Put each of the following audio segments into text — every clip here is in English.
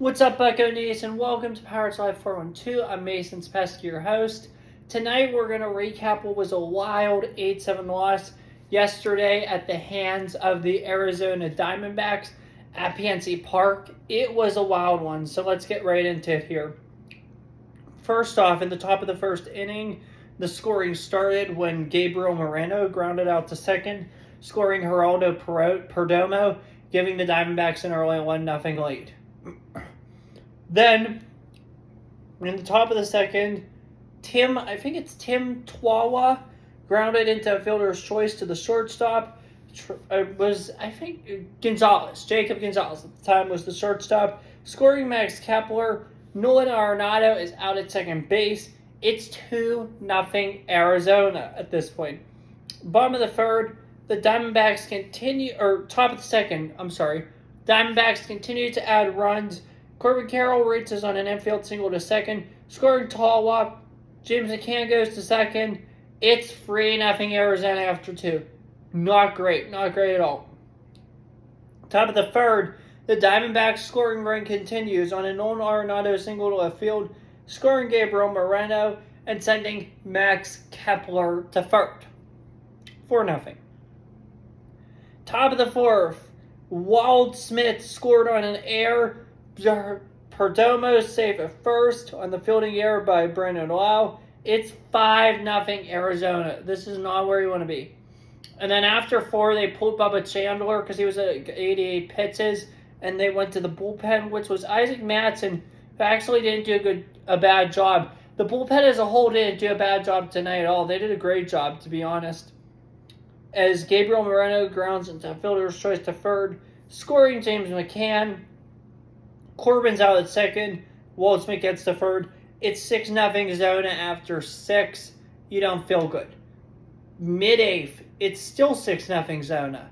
What's up, Bucko Nation? Welcome to Pirates Live 412. I'm Mason Spesky, your host. Tonight, we're going to recap what was a wild 8-7 loss yesterday at the hands of the Arizona Diamondbacks at PNC Park. It was a wild one, so let's get right into it here. First off, in the top of the first inning, the scoring started when Gabriel Moreno grounded out to second, scoring Geraldo Perdomo, giving the Diamondbacks an early 1-0 lead. Then, in the top of the second, Tim Twawa grounded into a fielder's choice to the shortstop. Jacob Gonzalez at the time was the shortstop, scoring Max Kepler. Nolan Arenado is out at second base. It's 2-0 Arizona at this point. Bottom of the third, the Diamondbacks Diamondbacks continue to add runs. Corbin Carroll reaches on an infield single to second, scoring Twawa. James McCann goes to second. It's 3-0 Arizona after two. Not great at all. Top of the third, the Diamondbacks scoring run continues on a Nolan Arenado single to left field, scoring Gabriel Moreno and sending Max Kepler to third. 4-0. Top of the fourth, Walt Smith scored on an error. Perdomo saved at first on the fielding error by Brandon Lau. It's 5-0 Arizona. This is not where you want to be. And then after four, they pulled Bubba Chandler because he was at 88 pitches, and they went to the bullpen, which was Isaac Matson, who actually didn't do a bad job. The bullpen as a whole didn't do a bad job tonight at all. They did a great job, to be honest. As Gabriel Moreno grounds into fielder's choice to third, scoring James McCann. Corbin's out at second. Walt Smith gets to third. It's 6-0 Zona after 6. You don't feel good. Mid-eighth, it's still 6-0 Zona.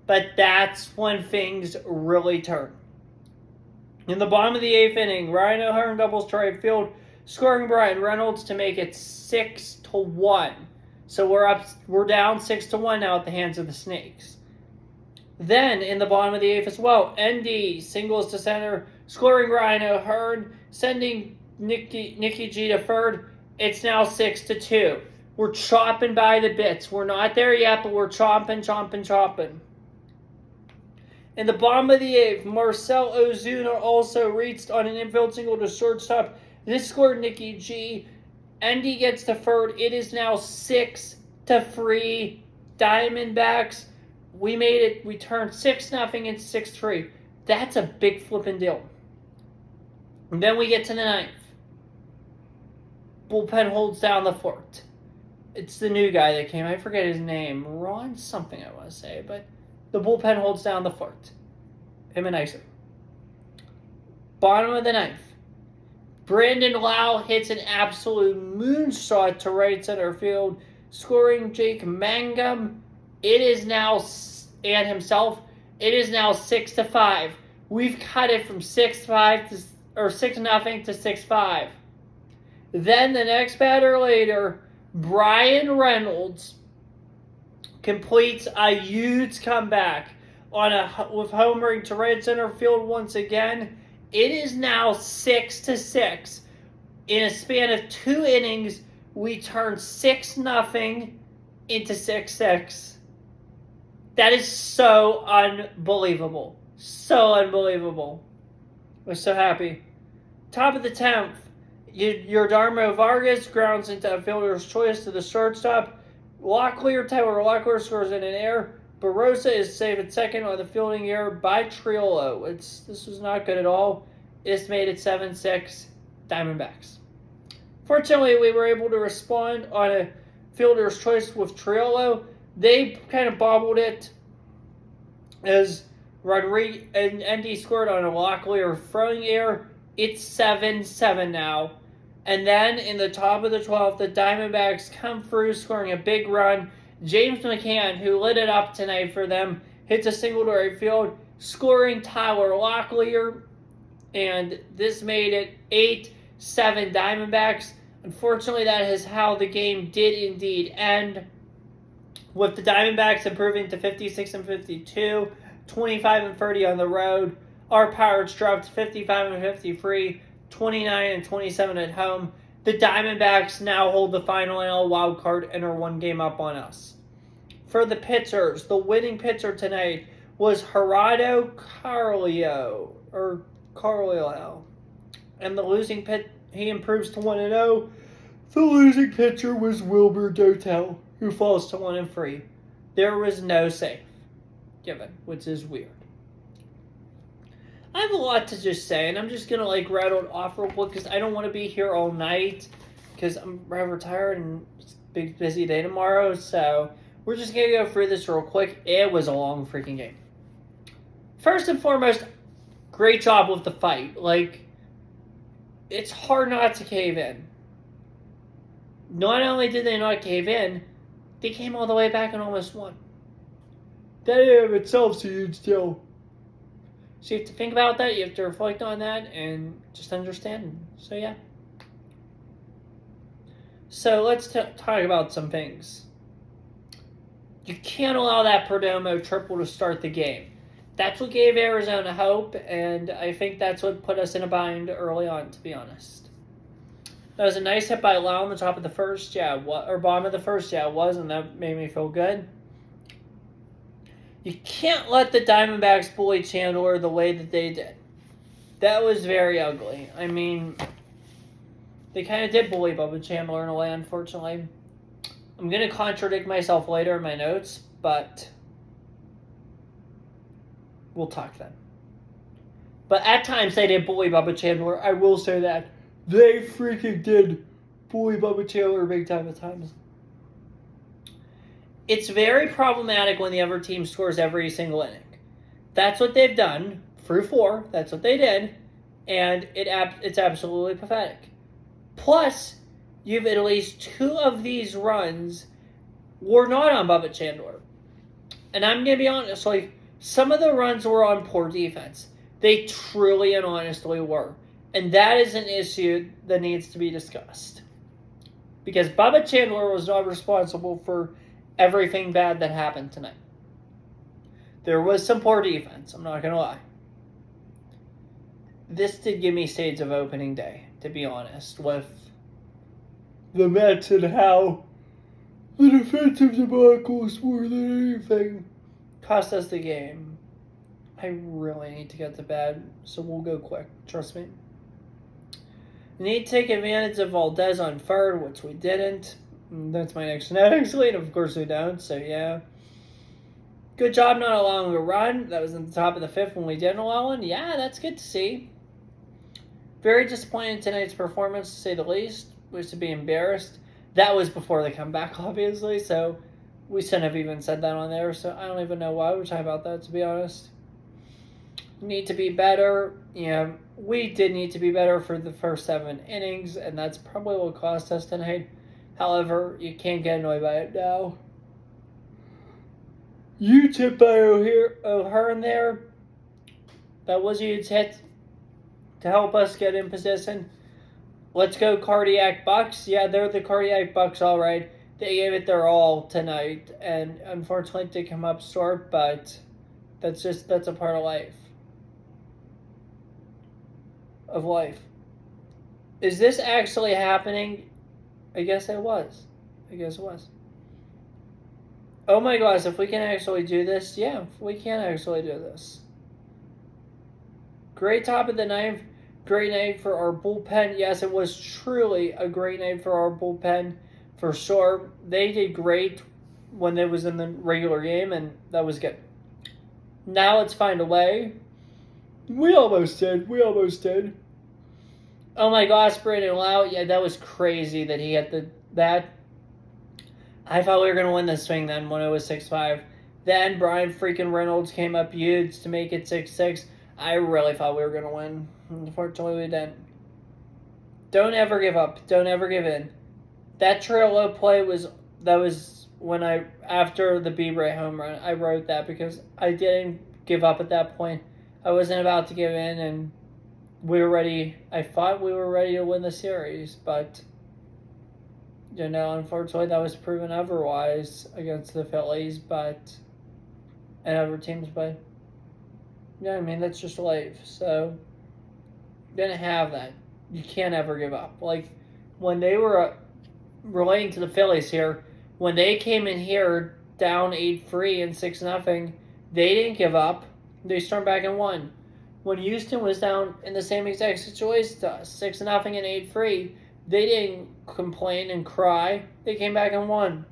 But that's when things really turn. In the bottom of the eighth inning, Ryan O'Hearn doubles to right field, scoring Brian Reynolds to make it 6-1. So we're down 6-1 now at the hands of the Snakes. Then, in the bottom of the eighth as well, ND singles to center, scoring Ryan O'Hearn, sending Nicky G to third. It's now 6-2. We're chopping by the bits. We're not there yet, but we're chopping. In the bottom of the eighth, Marcell Ozuna also reached on an infield single to shortstop. This scored Nicky G. ND gets to third. It is now 6-3 Diamondbacks. We made it. We turned 6-0 into 6-3. That's a big flipping deal. And then we get to the ninth. Bullpen holds down the fort. It's the new guy that came. I forget his name. Ron something I want to say. But the bullpen holds down the fort. Him and Icer. Bottom of the ninth. Brandon Lau hits an absolute moonshot to right center field, scoring Jake Mangum. It is now 6-5. We've cut it from 6-0 to 6-5. Then the next batter later, Brian Reynolds completes a huge comeback with homering to right center field once again. It is now 6-6. In a span of 2 innings, we turned 6-0 into 6-6. That is so unbelievable. So unbelievable. We're so happy. Top of the 10th, Yordarmo Vargas grounds into a fielder's choice to the shortstop. Tyler Locklear scores in an error. Barossa is saved at second on the fielding error by Triolo. This was not good at all. It's made it 7-6 Diamondbacks. Fortunately, we were able to respond on a fielder's choice with Triolo. They kind of bobbled it as Rodriguez and ND scored on a Locklear throwing error. It's 7-7 now. And then in the top of the 12th, the Diamondbacks come through scoring a big run. James McCann, who lit it up tonight for them, hits a single to right field, scoring Tyler Locklear. And this made it 8-7 Diamondbacks. Unfortunately, that is how the game did indeed end, with the Diamondbacks improving to 56-52, 25-30 on the road. Our Pirates dropped 55-53, 29-27 at home. The Diamondbacks now hold the final NL wild card and are 1 game up on us. For the pitchers, the winning pitcher tonight was Gerardo Carlio, and the losing he improves to 1-0. The losing pitcher was Wilbur Dotel, who falls to 1-3. There was no save given, which is weird. I have a lot to just say, and I'm just going to rattle it off real quick because I don't want to be here all night because I'm rather tired and it's a big busy day tomorrow. So we're just going to go through this real quick. It was a long freaking game. First and foremost, great job with the fight. It's hard not to cave in. Not only did they not cave in, they came all the way back and almost won. That in of itself is a huge deal. So you have to think about that, you have to reflect on that, and just understand. So yeah. So let's talk about some things. You can't allow that Perdomo triple to start the game. That's what gave Arizona hope, and I think that's what put us in a bind early on, to be honest. That was a nice hit by Lau on the top of the first, or bottom of the first, it was, and that made me feel good. You can't let the Diamondbacks bully Chandler the way that they did. That was very ugly. I mean, they kind of did bully Bubba Chandler in a way, unfortunately. I'm going to contradict myself later in my notes, but we'll talk then. But at times they did bully Bubba Chandler. I will say that. They freaking did bully Bubba Chandler big time at times. It's very problematic when the other team scores every single inning. That's what they've done through 4. That's what they did. And it's absolutely pathetic. Plus, you've at least 2 of these runs were not on Bubba Chandler. And I'm going to be honest, some of the runs were on poor defense. They truly and honestly were. And that is an issue that needs to be discussed. Because Bubba Chandler was not responsible for everything bad that happened tonight. There was some poor defense, I'm not going to lie. This did give me shades of opening day, to be honest, with the Mets and how the defensive debacles more than anything cost us the game. I really need to get to bed, so we'll go quick, trust me. We need to take advantage of Valdez on third, which we didn't. That's my next note, actually, and of course we don't, so yeah. Good job not allowing a run. That was at the top of the 5th when we didn't allow one. Yeah, that's good to see. Very disappointed in tonight's performance, to say the least. We should be embarrassed. That was before the comeback, obviously, so we shouldn't have even said that on there, so I don't even know why we're talking about that, to be honest. We need to be better. Yeah, we did need to be better for the first 7 innings, and that's probably what cost us tonight. However, you can't get annoyed by it now. Huge hit by O'Hearn there. That was a huge hit to help us get in position. Let's go Cardiac Bucks. Yeah, they're the Cardiac Bucks, all right. They gave it their all tonight, and unfortunately it did come up short, but that's a part of life. Is this actually happening? I guess it was. Oh my gosh, if we can actually do this, yeah, we can actually do this. Great top of the 9th. Great night for our bullpen. Yes, it was truly a great night for our bullpen, for sure. They did great when it was in the regular game, and that was good. Now let's find a way. We almost did. Oh my gosh, Brandon Lau. Yeah, that was crazy that he had that. I thought we were going to win this thing then when it was 6-5. Then Brian freaking Reynolds came up huge to make it 6-6. I really thought we were going to win. Unfortunately, we didn't. Don't ever give up. Don't ever give in. That trail low play was when after the Bieber home run, I wrote that because I didn't give up at that point. I wasn't about to give in, and we were ready. I thought we were ready to win the series, but unfortunately that was proven otherwise against the Phillies, and other teams. But Yeah, I mean, that's just life. So, didn't have that. You can't ever give up. Like, when they were relating to the Phillies here, when they came in here down 8-3 and 6-0, they didn't give up. They stormed back and won. When Houston was down in the same exact situation to us, 6-0 and 8-3, they didn't complain and cry. They came back and won.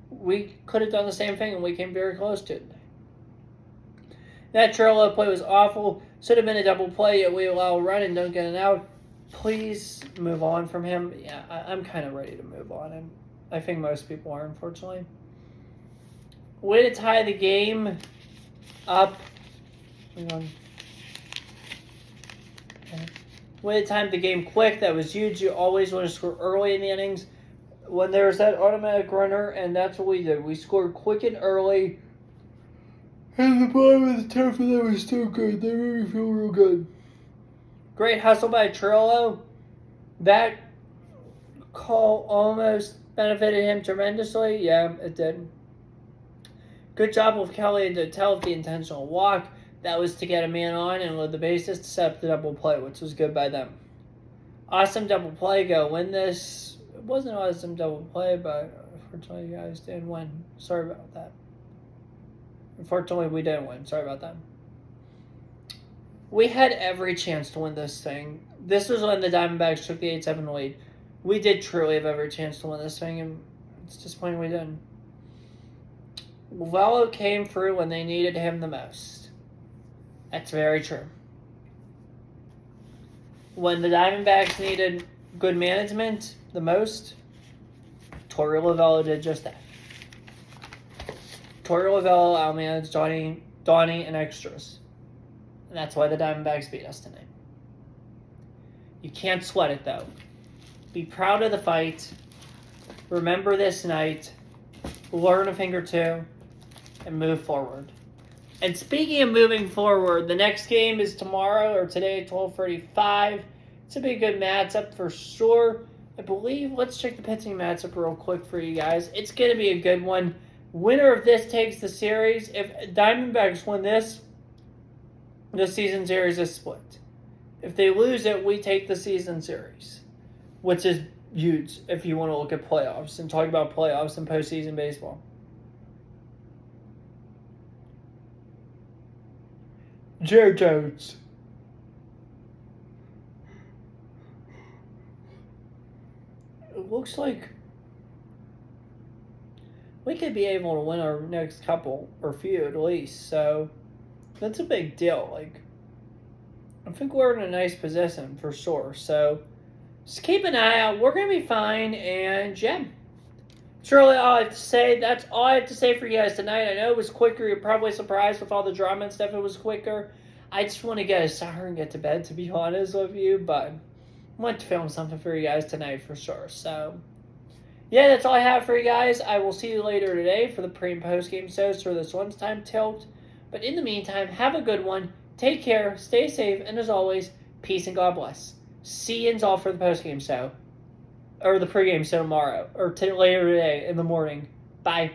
We could have done the same thing, and we came very close to it. That Trillo play was awful. Should have been a double play, yet we allow a run and don't get an out. Please move on from him. Yeah, I'm kind of ready to move on, and I think most people are, unfortunately. Way to tie the game up. Hang on. Way to time the game quick. That was huge. You always want to score early in the innings. When there's that automatic runner, and that's what we did. We scored quick and early. And the bottom of the 10th, and that was still good. They made me feel real good. Great hustle by Trillo. That call almost benefited him tremendously. Yeah, it did. Good job with Kelly to tell the intentional walk. That was to get a man on and load the bases to set up the double play, which was good by them. Awesome double play. Go win this. It wasn't an awesome double play, but unfortunately you guys didn't win. Sorry about that. Unfortunately, we didn't win. Sorry about that. We had every chance to win this thing. This was when the Diamondbacks took the 8-7 lead. We did truly have every chance to win this thing, and it's disappointing we didn't. Velo came through when they needed him the most. That's very true. When the Diamondbacks needed good management the most, Torey Lovullo did just that. Torey Lovullo outmanaged Donnie and extras. And that's why the Diamondbacks beat us tonight. You can't sweat it, though. Be proud of the fight. Remember this night. Learn a thing or two. And move forward. And speaking of moving forward, the next game is tomorrow or today at 12:35. It's a big good matchup for sure. I believe, let's check the pitching matchup real quick for you guys. It's going to be a good one. Winner of this takes the series. If Diamondbacks win this, the season series is split. If they lose it, we take the season series, which is huge if you want to look at playoffs and talk about playoffs and postseason baseball. Jared Jones. It looks like we could be able to win our next couple or few at least. So that's a big deal. Like, I think we're in a nice position for sure. So just keep an eye out. We're going to be fine. And yeah, that's really all I have to say. That's all I have to say for you guys tonight. I know it was quicker. You're probably surprised with all the drama and stuff. It was quicker. I just want to get a shower and get to bed, to be honest with you. But I want to film something for you guys tonight for sure. So yeah, that's all I have for you guys. I will see you later today for the pre- and post-game shows for this lunchtime tilt. But in the meantime, have a good one. Take care, stay safe, and as always, peace and God bless. See you all for the post-game show. Or the pre-game show tomorrow. Or later today in the morning. Bye.